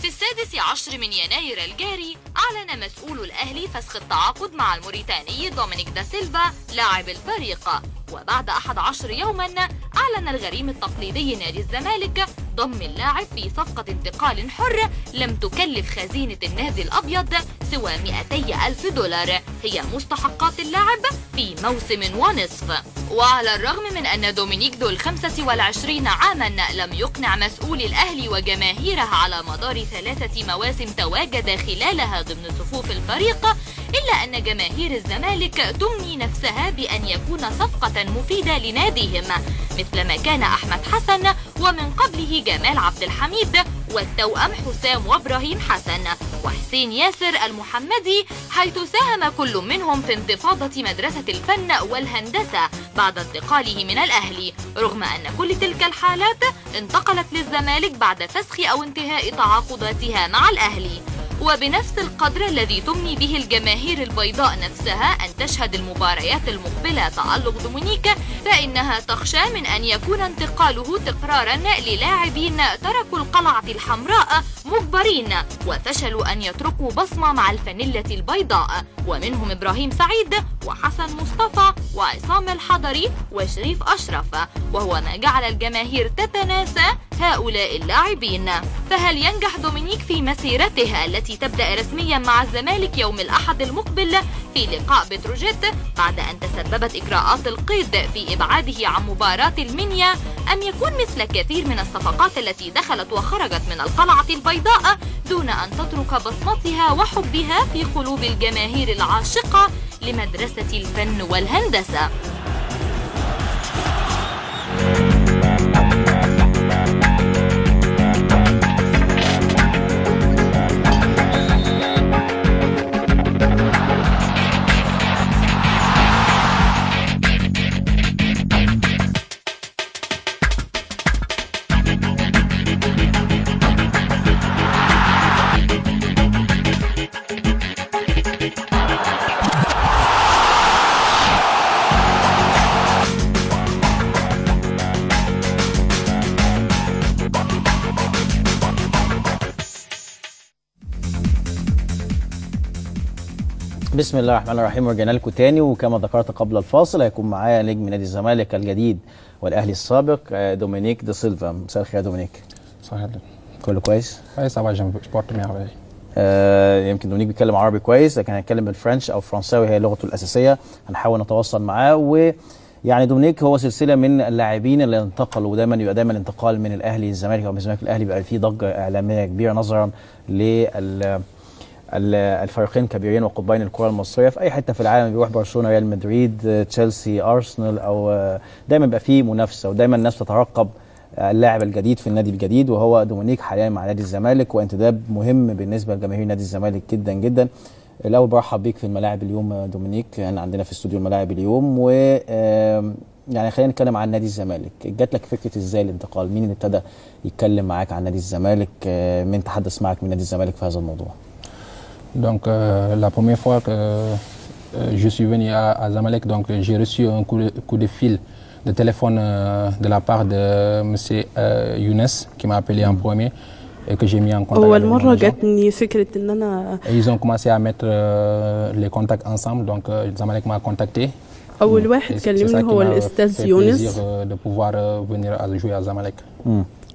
في 16 من يناير الجاري أعلن مسؤول الأهلي فسخ التعاقد مع الموريتاني دومينيك دا سيلفا لاعب الفريق، وبعد 11 يوما أعلن الغريم التقليدي نادي الزمالك ضم اللاعب في صفقة انتقال حر لم تكلف خزينة النادي الأبيض سوى 200,000 دولار هي مستحقات اللاعب في موسم ونصف. وعلى الرغم من أن دومينيك ذو 25 عاما لم يقنع مسؤولي الأهلي وجماهيره على مدار 3 مواسم تواجد خلالها ضمن صفوف الفريق، إلا أن جماهير الزمالك تمني نفسها بأن يكون صفقة مفيدة لناديهم مثل ما كان أحمد حسن ومن قبله جمال عبد الحميد والتوأم حسام وابراهيم حسن وحسين ياسر المحمدي، حيث ساهم كل منهم في انتفاضة مدرسة الفن والهندسة بعد انتقاله من الأهلي، رغم أن كل تلك الحالات انتقلت للزمالك بعد فسخ أو انتهاء تعاقداتها مع الأهلي. وبنفس القدر الذي تمني به الجماهير البيضاء نفسها أن تشهد المباريات المقبلة تألق دومينيك، فإنها تخشى من أن يكون انتقاله تكرارا للاعبين تركوا القلعة الحمراء مجبرين وفشلوا أن يتركوا بصمة مع الفانيلة البيضاء، ومنهم إبراهيم سعيد وحسن مصطفى وعصام الحضري وشريف أشرف، وهو ما جعل الجماهير تتناسى هؤلاء اللاعبين. فهل ينجح دومينيك في مسيرته التي تبدأ رسميا مع الزمالك يوم الأحد المقبل في لقاء بتروجيت بعد أن تسببت إجراءات القيد في إبعاده عن مباراة المنيا، أم يكون مثل كثير من الصفقات التي دخلت وخرجت من القلعة البيضاء دون أن تترك بصمتها وحبها في قلوب الجماهير العاشقة لمدرسة الفن والهندسة؟ بسم الله الرحمن الرحيم. ورجعنا لكم تاني، وكما ذكرت قبل الفاصل هيكون معايا نجم نادي الزمالك الجديد والاهلي السابق دومينيك دا سيلفا. مساء الخير يا دومينيك. صحيح. كله كويس؟ كويس طبعا. سبورت ميرفي. يمكن دومينيك بيتكلم عربي كويس، لكن هنتكلم بالفرنش او فرنساوي، هي لغته الاساسيه. هنحاول نتواصل معاه. ويعني دومينيك هو سلسله من اللاعبين اللي انتقلوا، ودايما يبقى دايما انتقال من الاهلي للزمالك او من الزمالك للاهلي بيبقى فيه ضجه اعلاميه كبيره نظرا الفريقين كبيرين وقطبين الكره المصريه في اي حته في العالم، بيروح برشلونه، ريال مدريد، تشيلسي، ارسنال، او دايما بيبقى فيه منافسه، ودايما الناس تترقب اللاعب الجديد في النادي الجديد، وهو دومينيك حاليا مع نادي الزمالك، وانتداب مهم بالنسبه لجماهير نادي الزمالك جدا جدا. الاول برحب بيك في الملاعب اليوم دومينيك، يعني عندنا في استوديو الملاعب اليوم، و يعني خلينا نتكلم عن نادي الزمالك. جات لك فكره ازاي الانتقال؟ مين اللي ابتدى يتكلم معاك عن نادي الزمالك؟ مين تحدث معك من نادي الزمالك في هذا الموضوع؟ Donc la première fois que je suis venu à Zamalek, donc j'ai reçu un coup de fil de téléphone de la part de monsieur Younes qui m'a appelé en premier et que j'ai mis en contact. أول مرة جاتني فكرة إن أنا. Ils ont commencé à mettre les contacts ensemble, donc Zamalek m'a contacté. أول واحد كلمني هو الأستاذ يونس. de pouvoir venir à jouer à Zamalek.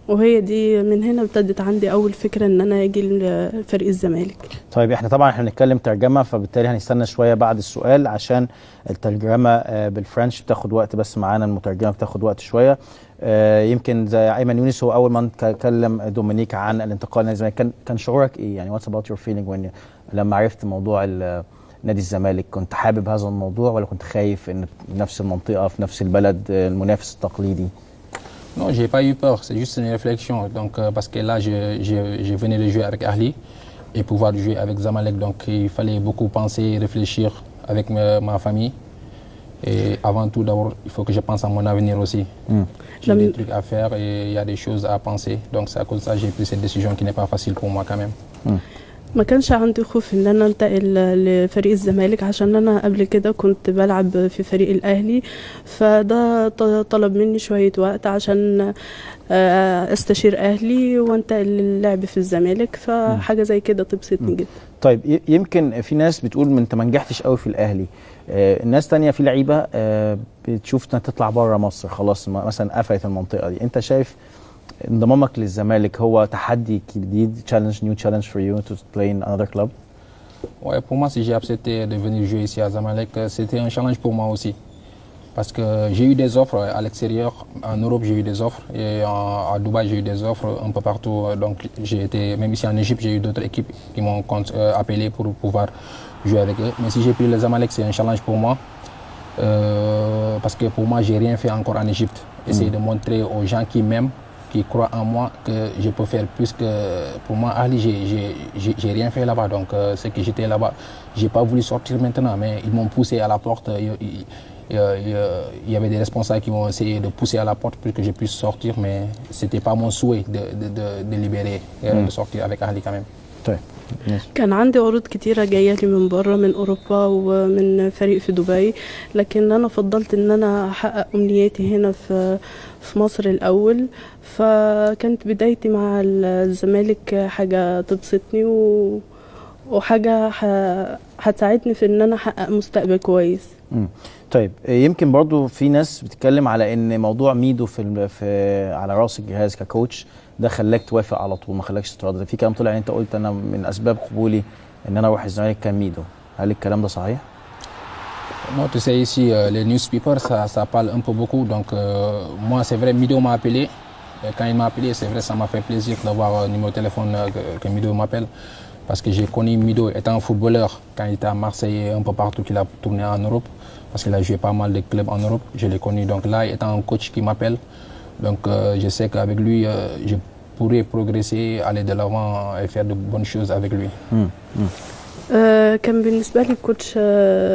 وهي دي من هنا ابتدت عندي اول فكره ان انا اجي لفريق الزمالك. طيب احنا بنتكلم ترجمه، فبالتالي هنستنى شويه بعد السؤال عشان الترجمه بالفرنش بتاخد وقت، بس معانا المترجمه بتاخد وقت شويه. يمكن زي ايمن يونس هو اول ما كلم دومينيك عن الانتقال لنادي الزمالك، كان شعورك ايه؟ يعني واتس اباوت يور فيلينج لما عرفت موضوع نادي الزمالك؟ كنت حابب هذا الموضوع ولا كنت خايف ان نفس المنطقه في نفس البلد المنافس التقليدي؟ Non, j'ai pas eu peur, c'est juste une réflexion. Donc, parce que là, je venais de jouer avec Ahli et pouvoir jouer avec Zamalek. Donc, il fallait beaucoup penser, réfléchir avec ma famille. Et avant tout, d'abord, il faut que je pense à mon avenir aussi. J'ai des trucs à faire et il y a des choses à penser. Donc, c'est à cause de ça que j'ai pris cette décision qui n'est pas facile pour moi quand même. ما كانش عندي خوف ان انا انتقل لفريق الزمالك، عشان انا قبل كده كنت بلعب في فريق الاهلي، فده طلب مني شوية وقت عشان استشير اهلي وانتقل للعب في الزمالك، فحاجة زي كده تبسطني جدا. طيب يمكن في ناس بتقول ما انت ما نجحتش قوي في الاهلي، الناس تانية في لعيبه بتشوف انها تطلع بره مصر خلاص، مثلا قفلت المنطقه دي. انت شايف انضمامك للزمالك هو تحدي جديد, new challenge for you to play in another club? Ouais, pour moi, si j'ai accepté de venir jouer ici à Zamalek, c'était un challenge pour moi aussi. Parce que j'ai eu des offres à l'extérieur, en Europe j'ai eu des offres, et à Dubaï j'ai eu des offres un peu partout. Donc j'ai été, même ici en Égypte, j'ai eu d'autres équipes qui m'ont appelé pour pouvoir jouer avec eux. Mais si j'ai pris le Zamalek, c'est un challenge pour moi. Parce que pour moi, j'ai rien fait encore en Égypte. Essayer de montrer aux gens qui m'aiment, qui croient en moi, que je peux faire plus que... Pour moi, Ali, j'ai rien fait là-bas. Donc, ce que j'étais là-bas, j'ai pas voulu sortir maintenant, mais ils m'ont poussé à la porte. Il y avait des responsables qui m'ont essayé de pousser à la porte pour que je puisse sortir, mais c'était pas mon souhait de libérer, de sortir avec Ali quand même. طيب. كان عندي عروض كتيرة جاية لي من بره، من أوروبا ومن فريق في دبي، لكن أنا فضلت إن أنا أحقق أمنياتي هنا في مصر الأول. فكانت بدايتي مع الزمالك حاجة تبسطني وحاجة هتساعدني في إن أنا أحقق مستقبل كويس. طيب يمكن برضو في ناس بتتكلم على إن موضوع ميدو على رأس الجهاز ككوتش ده خلاك توافق على طول، ما خلاكش تتردد. في كلام طلع ان انت قلت انا من اسباب قبولي ان انا اروح الزمالك كان ميدو، هل الكلام ده صحيح؟ Moi, tu sais, ici, les newspapers, ça parle un peu beaucoup. Donc, moi, c'est vrai, Mido m'a appelé. Et quand il m'a appelé, c'est vrai, ça m'a fait plaisir d'avoir un numéro de téléphone que Mido m'appelle. Parce que j'ai connu Mido étant footballeur quand il était à Marseille et un peu partout qu'il a tourné en Europe. Parce qu'il a joué pas mal de clubs en Europe. Je l'ai connu. Donc là, étant un coach qui m'appelle, donc je sais qu'avec lui, je pourrais progresser, aller de l'avant et faire de bonnes choses avec lui. كان بالنسبة لي الكوتش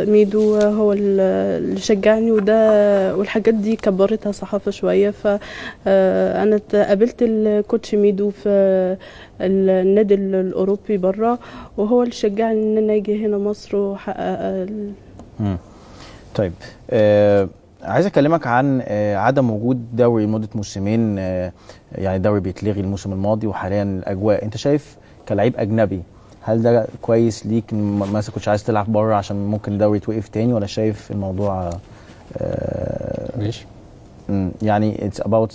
ميدو هو اللي شجعني، والحاجات دي كبرتها صحافة شوية. فأنا قابلت الكوتش ميدو في النادي الأوروبي برا، وهو اللي شجعني إن أنا أجي هنا مصر وحقق. طيب عايز اكلمك عن عدم وجود دوري لمده موسمين، يعني الدوري بيتلغي الموسم الماضي وحاليا الاجواء. انت شايف كلاعب اجنبي هل ده كويس ليك مثلا كنتش عايز تلعب بره عشان ممكن الدوري يتوقف تاني، ولا شايف الموضوع ليش؟ يعني it's about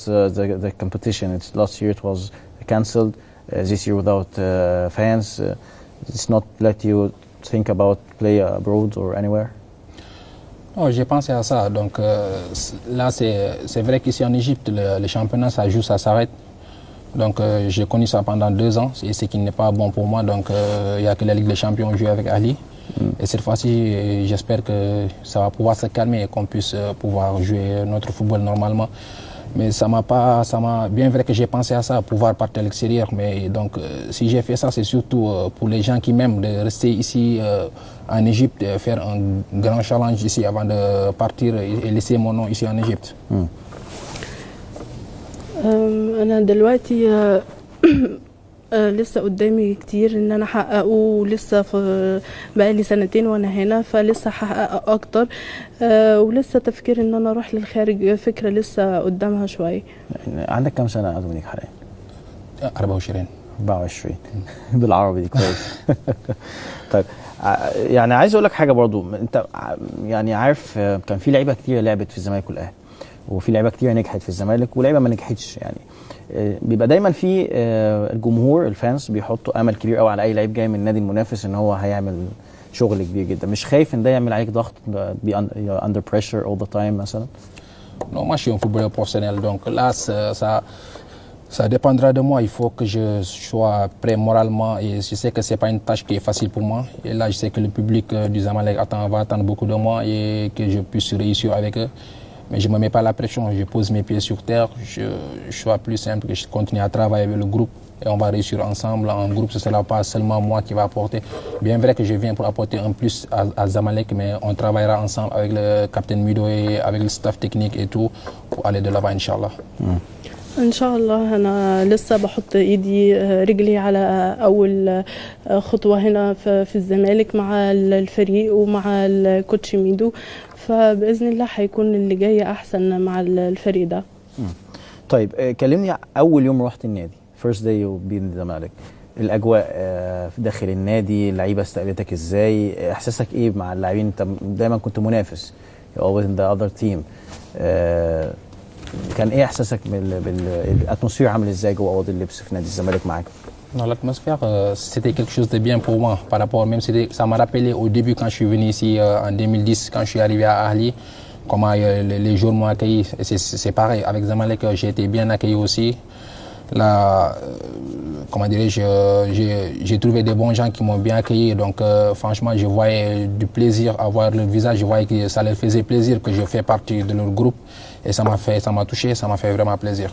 the competition. It's last year it was cancelled, this year without fans. It's not let you think about play abroad or anywhere. Oh, j'ai pensé à ça. Donc là, c'est vrai qu'ici en Égypte, le championnat, ça joue, ça s'arrête. Donc j'ai connu ça pendant 2 ans, et ce qui n'est pas bon pour moi. Donc il n'y a que la Ligue des Champions jouée avec Ali. Et cette fois-ci, j'espère que ça va pouvoir se calmer et qu'on puisse pouvoir jouer notre football normalement. Mais ça m'a bien vrai que j'ai pensé à ça, pouvoir partir à l'extérieur. Mais donc si j'ai fait ça, c'est surtout pour les gens qui m'aiment, de rester ici en Égypte, faire un grand challenge ici avant de partir et laisser mon nom ici en Égypte. أنا دلوقتي لسه قدامي كتير إن أنا أحققه، ولسه بقالي 2 وأنا هنا، فلسه هحقق أكتر. ولسه تفكير إن أنا أروح للخارج فكرة لسه قدامها شوية. عندك كم سنة يا دومينيك حاليا؟ 24 بالعربي دي كويس. طيب يعني عايز أقول لك حاجة برضو، أنت يعني عارف كان في لعيبة كتير لعبت في الزمالك والأهلي، وفي لعيبه كتير نجحت في الزمالك ولعيبه ما نجحتش. يعني بيبقى دايما في الجمهور الفانس بيحطوا امل كبير قوي على اي لعيب جاي من النادي المنافس ان هو هيعمل شغل كبير جدا. مش خايف ان ده يعمل عليك ضغط، be under pressure all the time مثلا؟ Non, moi je suis un footballeur professionnel, donc là ça dépendra de moi. Il faut que je sois prêt moralement, et je sais que c'est pas une tâche qui est facile pour moi. Et là je sais que le public du Zamalek va attendre beaucoup de moi et que je puisse réussir avec eux. Mais je ne me mets pas la pression, je pose mes pieds sur terre, je sois plus simple, que je continue à travailler avec le groupe et on va réussir ensemble. En groupe, ce ne sera pas seulement moi qui va apporter. Bien vrai que je viens pour apporter un plus à Zamalek, mais on travaillera ensemble avec le capitaine Mido et avec le staff technique et tout pour aller de là-bas, Inch'Allah. ان شاء الله انا لسه بحط ايدي رجلي على اول خطوه هنا في الزمالك مع الفريق ومع الكوتش ميدو، فباذن الله هيكون اللي جاي احسن مع الفريق ده. طيب كلمني اول يوم رحت النادي، فيرست داي بين الزمالك، الاجواء داخل النادي، اللعيبه استقبلتك ازاي، احساسك ايه مع اللاعبين؟ انت دايما كنت منافس always in the other team. كان ايه احساسك بالاتموسفير عامل ازاي جوه اوضه اللبس في نادي الزمالك معاك؟ Non, l'atmosphère, c'était quelque chose de bien pour moi par rapport, même ça m'a rappelé au début quand je suis venu ici en 2010, quand je suis arrivé à Ahli, comment les joueurs m'ont accueilli. C'est pareil, avec Zamalek, j'ai été bien accueilli aussi. Là, comment dirais-je, j'ai trouvé des bons gens qui m'ont bien accueilli, donc franchement, je voyais du plaisir à voir leur visage, je voyais que ça leur faisait plaisir que je fais partie de leur groupe, et ça m'a touché, ça m'a fait vraiment plaisir.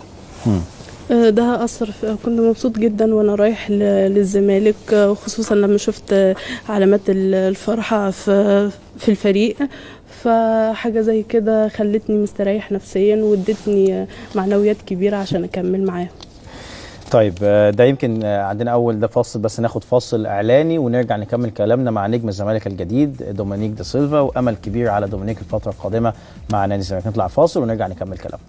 ده أثر كنت مبسوط جدا وأنا رايح للزمالك، خصوصا لما شفت علامات الفرحة في الفريق، فحاجة زي كده خلتني مستريح نفسيا وادتني معنويات كبيرة عشان أكمل معاهم. طيب ده يمكن عندنا أول ده فاصل، بس ناخد فاصل إعلاني ونرجع نكمل كلامنا مع نجم الزمالك الجديد دومينيك دا سيلفا، وأمل كبير على دومينيك الفترة القادمة مع نادي الزمالك. نطلع فاصل ونرجع نكمل كلامنا.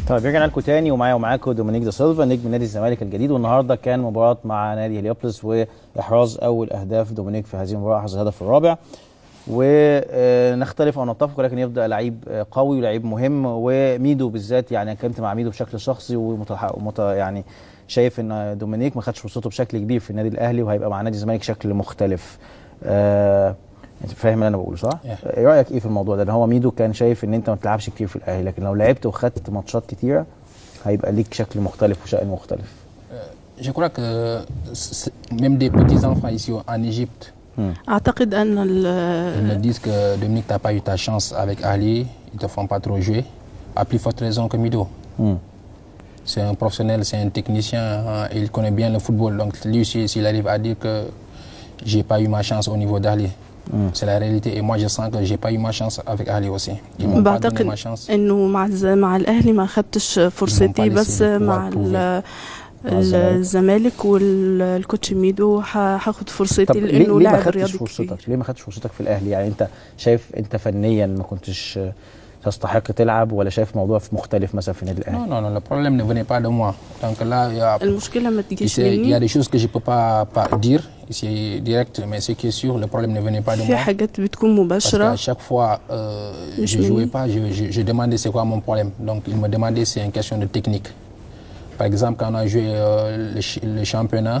طيب رجعنا لكم تاني ومعايا ومعاكم دومينيك دا سيلفا نجم نادي الزمالك الجديد، والنهارده كان مباراه مع نادي هليوبلس واحراز اول اهداف دومينيك في هذه المباراه، احرز الهدف الرابع. ونختلف او نتفق، ولكن يبدا لعيب قوي ولعيب مهم، وميدو بالذات يعني اتكلمت مع ميدو بشكل شخصي يعني شايف ان دومينيك ما خدش فرصته بشكل كبير في النادي الاهلي، وهيبقى مع نادي الزمالك شكل مختلف. انت فاهم اللي انا بقوله صح؟ ايه رايك ايه في الموضوع ده؟ ان هو ميدو كان شايف ان انت ما بتلعبش كتير في الاهلي، لكن لو لعبت وخدت ماتشات كتيره هيبقى ليك شكل مختلف وشأن مختلف. Je crois que même des petits enfants ici en Égypte, أعتقد أن ils me disent que Dominique t'as pas eu ta chance avec Ali, ils te font pas trop jouer, à plus forte raison que Mido. C'est un professionnel, c'est un technicien, il connaît bien le football, donc lui aussi s'il arrive à dire que j'ai pas eu ma chance au niveau d'Ali. C'est la réalité, et moi je sens que j'ai pas eu ma chance avec Ali aussi. Ils m'ont pas donné ma chance. إنه مع الأهلي ما خدتش فرصتي، بس مع الزمالك والكوتش ميدو هاخد فرصتي لأنه لاعب رياضي كتير. ليه ما خدتش فرصتك في الأهلي؟ يعني أنت شايف أنت فنيا ما كنتش تستحق تلعب، ولا شايف موضوع مختلف مثلا في النادي الأهلي؟ Non, non, non, le problème ne venait pas de moi. Donc là, المشكلة ما تجيش مني. Il y a des choses que je peux pas dire ici direct, mais ce qui est sûr, le problème ne venait pas de moi. في حاجات بتكون مباشرة. Parce qu'à chaque fois, je jouais pas, je demandais c'est quoi mon problème. Donc il me demandait c'est une question de technique. Par exemple, quand on a joué le championnat,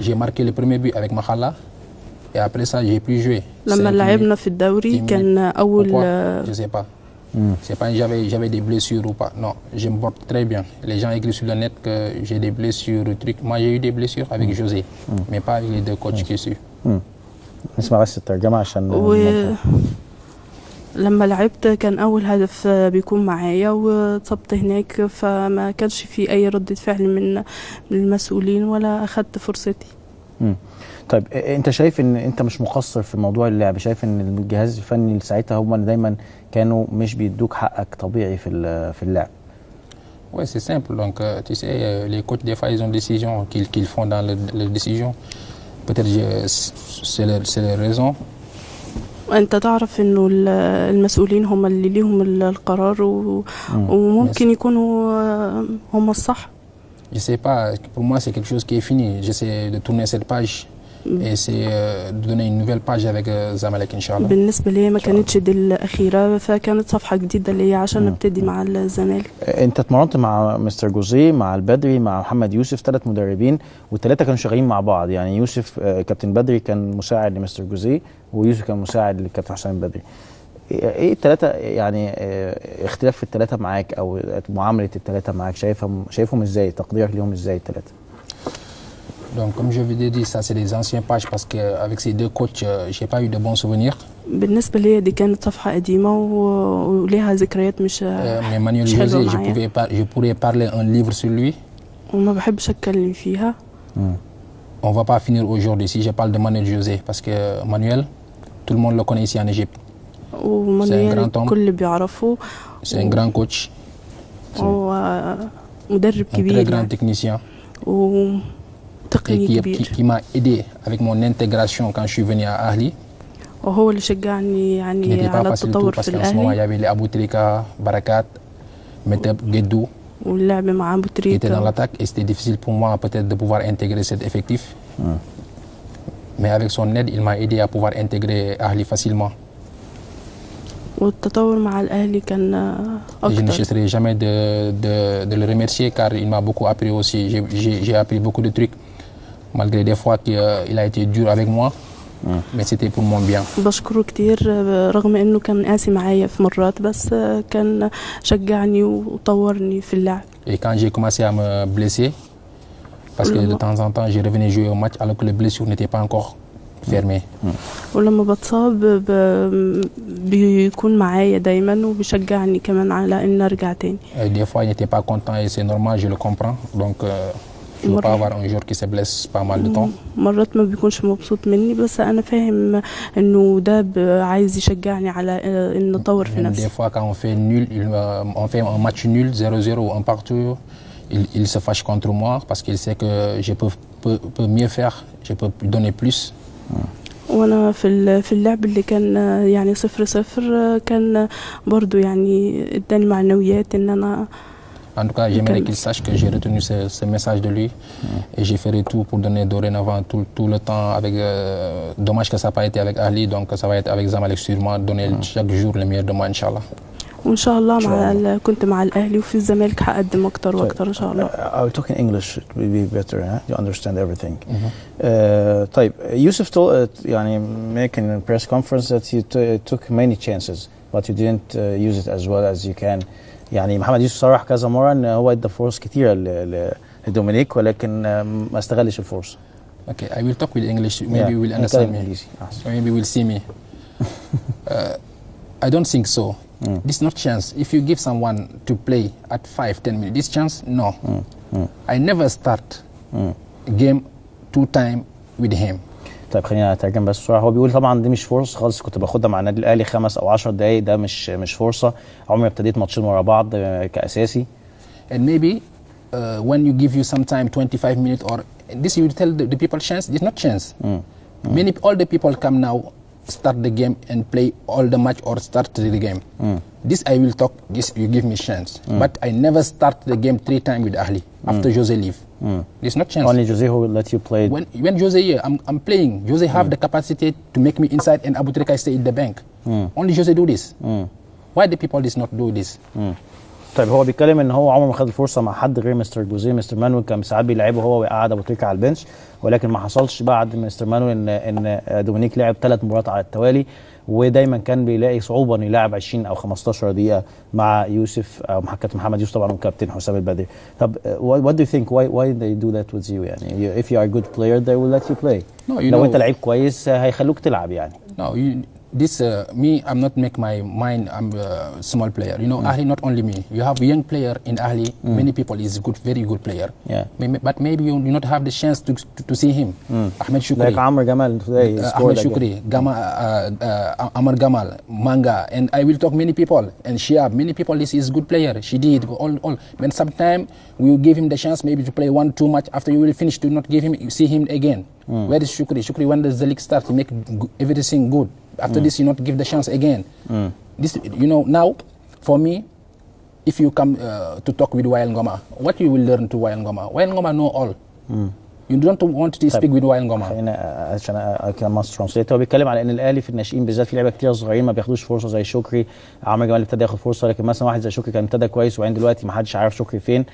j'ai marqué le premier but avec Makhala, et après ça j'ai plus joué. لما لعبنا في الدوري كان أول. Je sais pas. C'est pas j'avais des blessures ou pas. Non, je me porte très bien. Les gens écrivent sur le net que j'ai des blessures, trucs. Moi j'ai eu des blessures avec José, mais pas avec les deux coachs qui sont. نسمع بس الترجمة عشان لما لعبت كان أول هدف بيكون معايا واتصبت هناك، فما كانش في أي ردة فعل من المسؤولين ولا أخدت فرصتي. طيب انت شايف ان انت مش مقصر في موضوع اللعب؟ شايف ان الجهاز الفني ساعتها هم دايما كانوا مش بيدوك حقك طبيعي في اللعب؟ Ouais, c'est simple. Donc, tu sais, les coachs, des fois, ils ont des décisions qu'ils font dans les décisions. Peut-être c'est leur raison. أنت تعرف إنه المسؤولين هم اللي ليهم القرار وممكن يكونوا هم الصح. Je sais pas. Pour moi, c'est quelque chose qui est fini. J'essaie de tourner cette page. et c'est de donner une nouvelle page avec Zamalek Inch'Allah. بالنسبة لي ما كانتش دي الأخيرة، فكانت صفحة جديدة ليا عشان نبتدي مع الزمالك. انت اتمرنت مع مستر جوزيه، مع البدري، مع محمد يوسف، 3 مدربين والثلاثه كانوا شغالين مع بعض. يعني يوسف كابتن بدري كان مساعد لمستر جوزيه، ويوسف كان مساعد للكابتن حسام البدري. ايه الثلاثه يعني اختلاف في الثلاثه معاك او معامله الثلاثه معاك، شايفهم ازاي؟ تقديرك ليهم ازاي الثلاثه؟ Donc, comme je vous ai dit, ça c'est des anciennes pages parce qu'avec ces deux coachs, j'ai pas eu de bons souvenirs. بالنسبة لي دي كانت صفحة قديمة وليها ذكريات مش Mais Manuel José, je pourrais parler un livre sur lui. وما بحبش أتكلم فيها. On va pas finir aujourd'hui si je parle de Manuel José parce que Manuel, tout le monde le connaît ici en Égypte. ومانويل الكل بيعرفه. C'est un grand coach. هو مدرب كبير. Un très grand technicien. تقني كبير. Qui m'a aidé avec mon intégration quand je suis venu à Ahli. وهو اللي شجعني يعني على التطور في الأهلي. Il y avait les Abou Trika, Barakat, Meteb, Guedou. واللعب مع أبو تريكا. J'étais dans l'attaque et c'était difficile pour moi peut-être de pouvoir intégrer cet effectif. Mais avec son aide, il m'a aidé à pouvoir intégrer Ahli facilement. والتطور مع الأهلي كان أكتر. Je ne cesserai jamais de le remercier car il m'a beaucoup appris aussi. J'ai appris beaucoup de trucs malgré des fois qu'il a été dur avec moi. Mais c'était pour mon bien. بشكره كتير رغم انه كان قاسي معايا في مرات، بس كان شجعني وطورني في اللعب. Et quand j'ai commencé à me blesser, parce que de temps en temps je revenais jouer au match alors que les blessures n'étaient pas encore fermées. ولما بتصاب بيكون معايا دايما وبيشجعني كمان على ان ارجع تاني. Des fois il n'était pas content et c'est normal, je le comprends. Donc je ne veux pas avoir un joueur qui se blesse pas mal de temps. مرات ما بيكونش مبسوط مني، بس انا فاهم انه ده عايز يشجعني على ان اطور في نفسي. Des fois quand on fait nul, on fait un match nul 0-0 ou un partout, il se fâche contre moi parce qu'il sait que je peux mieux faire, je peux donner plus. وانا في اللعب اللي كان يعني 0-0 كان برضو يعني اداني معنويات ان انا. En tout cas, j'aimerais qu'il sache que j'ai retenu ce message de lui et j'ai fait tout pour donner dorénavant tout le temps avec. Dommage que ça n'a pas été avec Ali, donc ça va être avec Zamalek sûrement, donner chaque jour le meilleur de moi, Inch'Allah. وإن شاء الله كنت مع الأهلي وفي الزمالك هقدم أكتر وأكتر إن شاء الله. I'll talk in English, it will be better, huh? You understand everything. طيب يوسف يعني make in a press conference that you took many chances but you didn't use it as well as you can. يعني محمد يوسف صرح كذا مرة إن هو ادى فرص كتيرة لدومينيك ولكن ما استغلش الفرصة. Okay, I will talk with English. Maybe you will understand me. Maybe you will see me. I don't think so. This is not chance. If you give someone to play at 5-10 minutes, this chance, no. I never start game 2 times with him. طيب خلينا نترجم بس بسرعه. هو بيقول طبعا دي مش فرصه خالص، كنت باخدها مع النادي الاهلي 5 أو 10 دقائق، ده مش فرصه. عمري ما ابتديت ماتشين ورا بعض كاساسي. And maybe when you give you some time 25 minutes or this you tell the people chance, this is not chance. All the people come now start the game and play all the match or start the game. This I will talk, this you give me chance. But I never start the game 3 times with Ahli after Jose leave. This is not chance. Only Jose who will let you play. When Jose here, I'm playing. Jose have the capacity to make me inside and Abou Trika stay in the bank. Only Jose do this. Why the people does not do this? طيب هو بيتكلم ان هو عمره ما خد الفرصه مع حد غير مستر جوزيه. مستر مانويل كان ساعات بيلعبه هو ويقعد ابو تريكه على البنش، ولكن ما حصلش بعد مستر مانويل ان دومينيك لعب 3 مباريات على التوالي، ودايما كان بيلاقي صعوبه انه يلعب 20 أو 15 دقيقه مع يوسف او مع كابتن محمد يوسف طبعا وكابتن حسام البدري. طب what do you think why they do that with you؟ يعني if you are a good player they will let you play. لو انت لعيب كويس هيخلوك تلعب يعني. No, this me, I'm not make my mind. I'm a small player. You know, Ahli not only me. You have a young player in Ahli. Many people is good, very good player. Yeah. But maybe you do not have the chance to see him. Ahmed Shukri. Like Amr Gamal today. Ahmed Shukri, Amar Gamal, Manga, and I will talk many people. And Shiab, many people. This is good player. She did all. When sometime we will give him the chance maybe to play 1-2 match. After you will finish, do not give him. You see him again. Where is Shukri? Shukri, when does the league start? He make everything good. After this, you not give the chance again. This, you know, now, for me, if you come to talk with Wael Ngoma, what you will learn to Wael Ngoma? Wael Ngoma know all. You don't want to speak with Wael Ngoma. خلينا عشان كان ماستر ترانسليت. هو بيتكلم على ان الاهلي في الناشئين بالذات في لعيبه كتير صغيرين ما بياخدوش فرصه زي شكري. عمرو جمال ابتدى ياخد فرصه، لكن مثلا واحد زي شكري كان ابتدى كويس وبعدين دلوقتي ما حدش عارف شكري فين.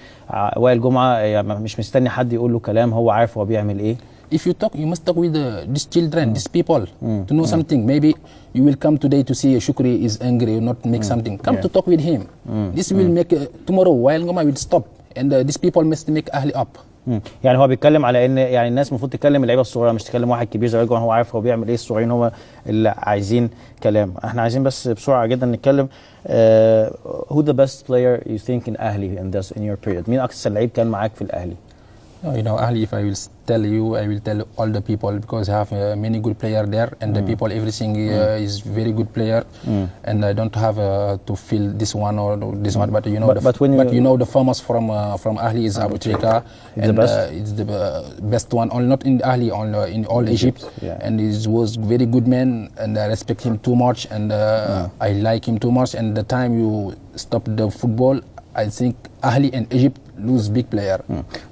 وائل جمعه يعني مش مستني حد يقول له كلام، هو عارف هو بيعمل ايه. If you talk, you must talk with these children, these people, to know something. Maybe you will come today to see Shukri is angry or not make something. Come to talk with him. This will make tomorrow Wael Ngoma will stop, and these people must make Ahli up. يعني هو بيتكلم على ان يعني الناس المفروض تتكلم اللعيبه الصغيره، مش تكلم واحد كبير زي رجل هو عارف هو بيعمل ايه. الصغيرين هو اللي عايزين كلام. احنا عايزين بس بسرعه جدا نتكلم who the best player you think in Ahli in your period. مين اكثر لعيب كان معاك في الاهلي؟ You know, Ahli, if I will tell you, I will tell all the people because I have many good players there, and the people, everything is very good player, and I don't have to feel this one or this one. But you know, but you know, the famous from Ahli is Abu Trika, and it's the best one. Only not in Ahli, in all Egypt, and he was very good man, and I respect him too much, and I like him too much. And the time you stop the football, I think Ahli and Egypt lose big player.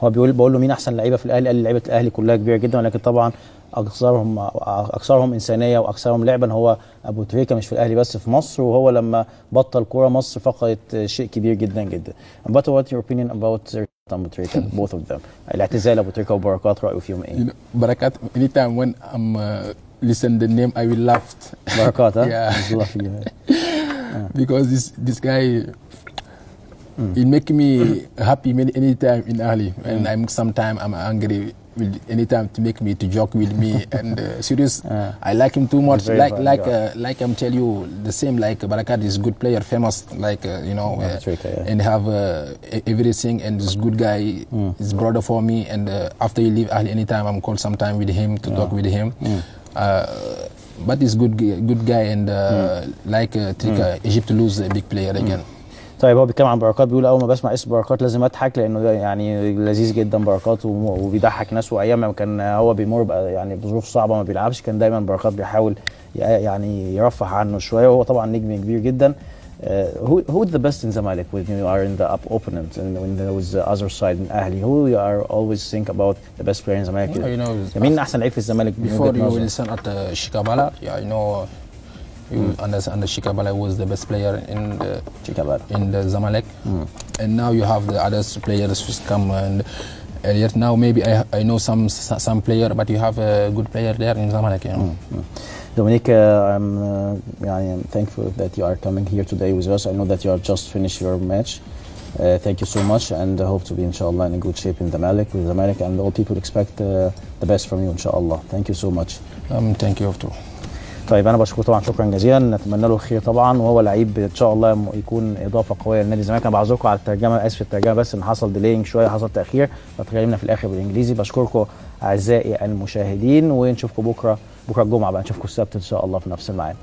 هو بقول له مين احسن لعيبه في الاهلي؟ قال لي لعيبه الاهلي كلها كبيره جدا، ولكن طبعا اكثرهم انسانيه واكثرهم لعبا هو ابو تريكه، مش في الاهلي بس في مصر. وهو لما بطل كوره مصر فقدت شيء كبير جدا جدا. But what's your opinion about ابو تريكه both of them؟ الاعتزال ابو تريكه وبركات رايه فيهم ايه؟ بركات anytime when I'm listen the name I will laugh. بركات yeah. Because this guy it make me happy anytime in Ahli, and sometimes I'm angry with anytime to make me to joke with me and serious. I like him too much. Like I'm tell you the same. Like Barakat is good player, famous. Like you know, and have everything, and this good guy is brother for me. And after you leave Ahli, anytime I'm called sometime with him to talk with him. But he's good guy, and like Egypt lose a big player again. طيب هو بيتكلم عن بركات، بيقول اول ما بسمع اسم بركات لازم اضحك لانه ده يعني لذيذ جدا بركات وبيضحك ناس. وايام ما كان هو بيمر يعني بظروف صعبه ما بيلعبش كان دايما بركات بيحاول يعني يرفه عنه شويه. وهو طبعا نجم كبير جدا. Who is the best in Zamalek when you are in the opponent and when there was the other side in Ahli? Who you are always think about the best player in Zamalek? You know, مين احسن لعيب في الزمالك؟ Before you will send at Shikabala, yeah, you know. You understand the Shikabala was the best player in the Zamalek, and now you have the other players who come and yet now maybe I know some player, but you have a good player there in Zamalek. You know. Dominique, I'm thankful that you are coming here today with us. I know that you are just finished your match. Thank you so much, and I hope to be inshallah in a good shape in with Zamalek, and all people expect the best from you inshallah. Thank you so much. Thank you too. طيب انا بشكره طبعا شكرا جزيلا، نتمنى له الخير طبعا، وهو لعيب ان شاء الله يكون اضافه قويه لنادي الزمالك. انا بعذركم على الترجمه، اسف الترجمه بس ان حصل ديلينج شويه، حصل تاخير فتكلمنا في الاخر بالانجليزي. بشكركم اعزائي المشاهدين ونشوفكم بكره الجمعه بقى، نشوفكم السبت ان شاء الله في نفس الميعاد.